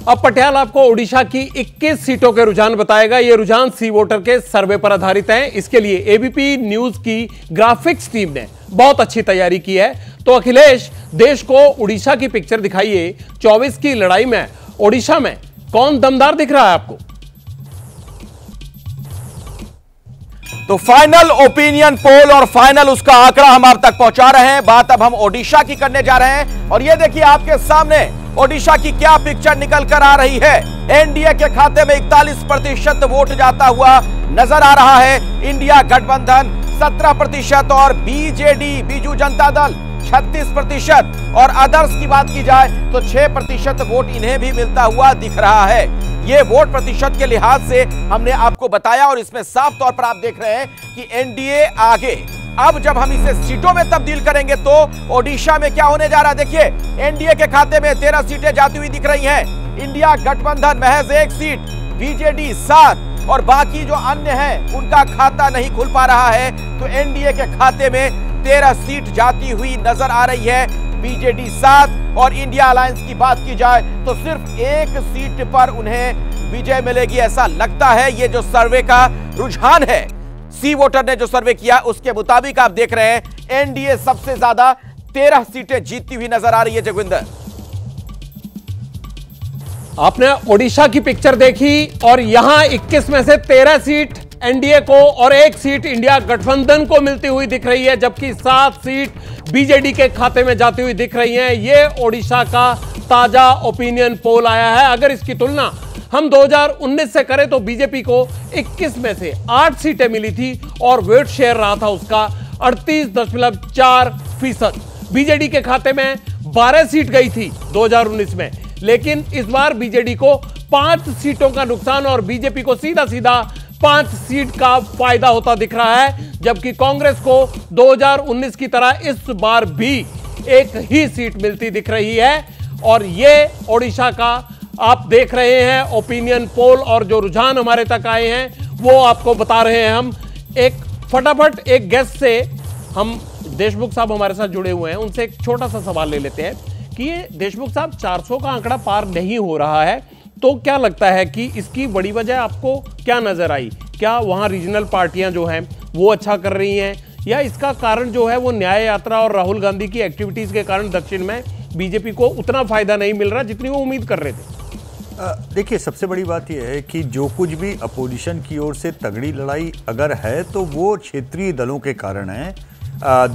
अब पटियाला आपको ओडिशा की 21 सीटों के रुझान बताएगा। यह रुझान सी वोटर के सर्वे पर आधारित है। इसके लिए एबीपी न्यूज की ग्राफिक्स टीम ने बहुत अच्छी तैयारी की है। तो अखिलेश, देश को उड़ीसा की पिक्चर दिखाइए। 24 की लड़ाई में ओडिशा में कौन दमदार दिख रहा है आपको? तो फाइनल ओपिनियन पोल और फाइनल उसका आंकड़ा हम आप तक पहुंचा रहे हैं। बात अब हम ओडिशा की करने जा रहे हैं और ये देखिए आपके सामने ओडिशा की क्या पिक्चर निकल कर आ रही है। एनडीए के खाते में 41% वोट जाता हुआ नजर आ रहा है। इंडिया गठबंधन 17% और बीजेडी बीजू जनता दल 36% और अदर्स की बात की जाए तो 6% वोट इन्हें भी मिलता हुआ दिख रहा है। ये वोट प्रतिशत के लिहाज से हमने आपको बताया और इसमें साफ तौर पर आप देख रहे हैं कि एनडीए आगे। अब जब हम इसे सीटों में तब्दील करेंगे तो ओडिशा में क्या होने जा रहा है देखिए। एनडीए के खाते में 13 सीटें जाती हुई दिख रही हैं। इंडिया गठबंधन महज 1 सीट, बीजेडी 7 और बाकी जो अन्य हैं उनका खाता नहीं खुल पा रहा है। तो एनडीए के खाते में 13 सीट जाती हुई नजर आ रही है। बीजेडी 7 और इंडिया अलायंस की बात की जाए तो सिर्फ 1 सीट पर उन्हें विजय मिलेगी ऐसा लगता है। ये जो सर्वे का रुझान है, सी वोटर ने जो सर्वे किया उसके मुताबिक आप देख रहे हैं एनडीए सबसे ज्यादा 13 सीटें जीतती हुई नजर आ रही है। जगविंदर, आपने ओडिशा की पिक्चर देखी और यहां 21 में से 13 सीट एनडीए को और 1 सीट इंडिया गठबंधन को मिलती हुई दिख रही है, जबकि 7 सीट बीजेडी के खाते में जाती हुई दिख रही हैं। यह ओडिशा का ताजा ओपिनियन पोल आया है। अगर इसकी तुलना हम 2019 से करें तो बीजेपी को 21 में से 8 सीटें मिली थी और वोट शेयर रहा था उसका 38.4%। बीजेडी के खाते में 12 सीट गई थी 2019 में, लेकिन इस बार बीजेडी को 5 सीटों का नुकसान और बीजेपी को सीधा सीधा 5 सीट का फायदा होता दिख रहा है। जबकि कांग्रेस को 2019 की तरह इस बार भी 1 ही सीट मिलती दिख रही है। और यह ओडिशा का आप देख रहे हैं ओपिनियन पोल और जो रुझान हमारे तक आए हैं वो आपको बता रहे हैं हम। एक फटाफट एक गेस्ट से हम, देशमुख साहब हमारे साथ जुड़े हुए हैं, उनसे एक छोटा सा सवाल ले लेते हैं कि ये देशमुख साहब 400 का आंकड़ा पार नहीं हो रहा है, तो क्या लगता है कि इसकी बड़ी वजह आपको क्या नजर आई? क्या वहां रीजनल पार्टियां जो हैं वो अच्छा कर रही हैं, या इसका कारण जो है वो न्याय यात्रा और राहुल गांधी की एक्टिविटीज के कारण दक्षिण में बीजेपी को उतना फायदा नहीं मिल रहा जितनी वो उम्मीद कर रहे थे? देखिए, सबसे बड़ी बात यह है कि जो कुछ भी अपोजिशन की ओर से तगड़ी लड़ाई अगर है तो वो क्षेत्रीय दलों के कारण है।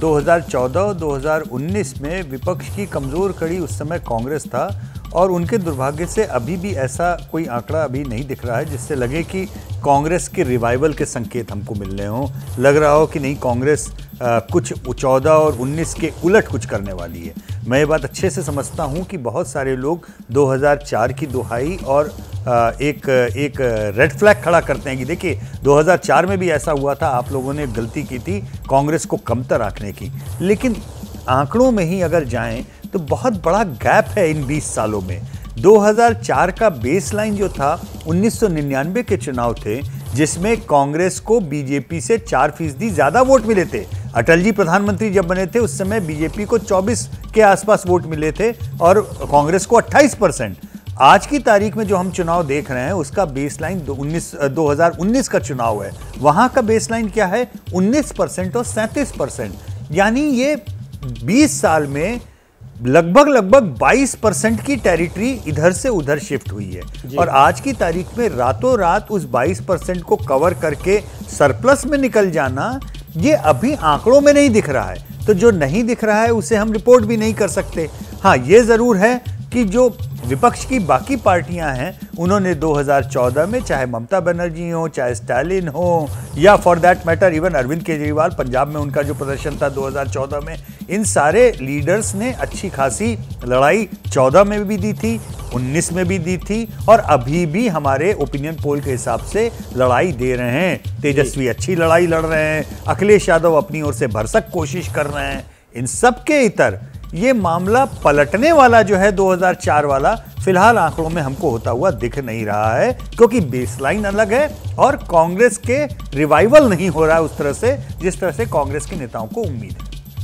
2014-2019 में विपक्ष की कमज़ोर कड़ी उस समय कांग्रेस था और उनके दुर्भाग्य से अभी भी ऐसा कोई आंकड़ा अभी नहीं दिख रहा है जिससे लगे कि कांग्रेस के रिवाइवल के संकेत हमको मिल रहे हों। लग रहा हो कि नहीं, कांग्रेस कुछ 14 और 19 के उलट कुछ करने वाली है। मैं ये बात अच्छे से समझता हूँ कि बहुत सारे लोग 2004 की दुहाई और एक रेड फ्लैग खड़ा करते हैं कि देखिए 2004 में भी ऐसा हुआ था, आप लोगों ने गलती की थी कांग्रेस को कमतर आंकने की। लेकिन आंकड़ों में ही अगर जाएं तो बहुत बड़ा गैप है इन 20 सालों में। 2004 का बेसलाइन जो था 1999 के चुनाव थे जिसमें कांग्रेस को बीजेपी से 4% ज्यादा वोट मिले थे। अटल जी प्रधानमंत्री जब बने थे उस समय बीजेपी को 24 के आसपास वोट मिले थे और कांग्रेस को 28%। आज की तारीख में जो हम चुनाव देख रहे हैं उसका बेसलाइन 2019 का चुनाव है। वहां का बेसलाइन क्या है? 19% और 37%। यानी ये 20 साल में लगभग 22% की टेरिटरी इधर से उधर शिफ्ट हुई है। और आज की तारीख में रातों रात उस 22% को कवर करके सरप्लस में निकल जाना, ये अभी आंकड़ों में नहीं दिख रहा है। तो जो नहीं दिख रहा है उसे हम रिपोर्ट भी नहीं कर सकते। हाँ, ये जरूर है कि जो विपक्ष की बाकी पार्टियां हैं उन्होंने 2014 में चाहे ममता बनर्जी हो, चाहे स्टालिन हो, या for that matter even Arvind Kejriwal, Punjab में उनका जो प्रदर्शन था 2014 में, इन सारे लीडर्स ने अच्छी खासी लड़ाई 14 में भी दी थी, 19 में भी दी थी और अभी भी हमारे ओपिनियन पोल के हिसाब से लड़ाई दे रहे हैं। तेजस्वी अच्छी लड़ाई लड़ रहे हैं, अखिलेश यादव अपनी ओर से भरसक कोशिश कर रहे हैं। इन सब के इतर ये मामला पलटने वाला जो है 2004 वाला, फिलहाल आंकड़ों में हमको होता हुआ दिख नहीं रहा है, क्योंकि बेसलाइन अलग है और कांग्रेस के रिवाइवल नहीं हो रहा है उस तरह से जिस तरह से कांग्रेस के नेताओं को उम्मीद है।